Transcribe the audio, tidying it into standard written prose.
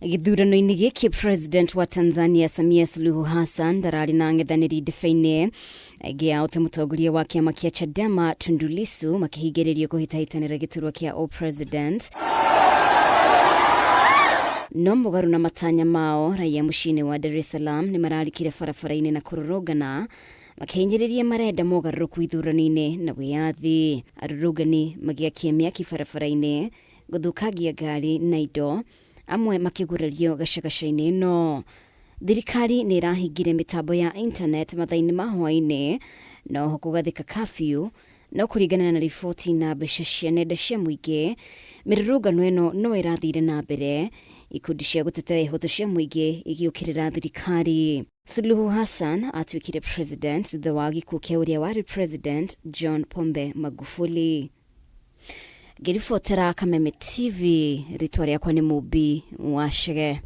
Ithuranoinĩ gĩkĩ President wa Tanzania Samia Suluhu Hassan ndararĩ na ng'ethanĩri ndebe-inĩ aingĩ ao ta mũtongoria wa kĩama kĩa Chadema Tundu Lissu makĩhingĩrĩrio kũhĩtahĩtanĩra gĩturwa kĩa President. No mũgarũ na matanya mao, raia mũciĩ-inĩ wa Dar es Salaam nĩ mararikire barabara-inĩ na kũrũrũngana makĩhinyĩrĩria marenda mogarũrũku ithurano-inĩ na wiyathi. Arũrũngani magĩakia mĩaki barabara-inĩ, gũthũkangia ngari na indo, amwe makĩgurario gacagaca-inĩ ĩno. Thirikari nĩ ĩrahingire mĩtambo ya internet mathaa-inĩ ma hwaĩ-inĩ, no ho kũgathĩka curfew. No kũringana na riboti na mbeca cia nenda cia mũingĩ, mĩrũrũngano ĩno no ĩrathire na mbere, ikundi cia gũtetera ihoto cia mũingĩ igĩũkĩrĩra thirikari. Suluhu Hassan atuĩkire president thutha wa gĩkuũ kĩa ũrĩa warĩ president John Pombe Magufuli. Ngĩribotera Kameme TV, rĩtwa rĩakwa nĩ Mũmbi wa Chege.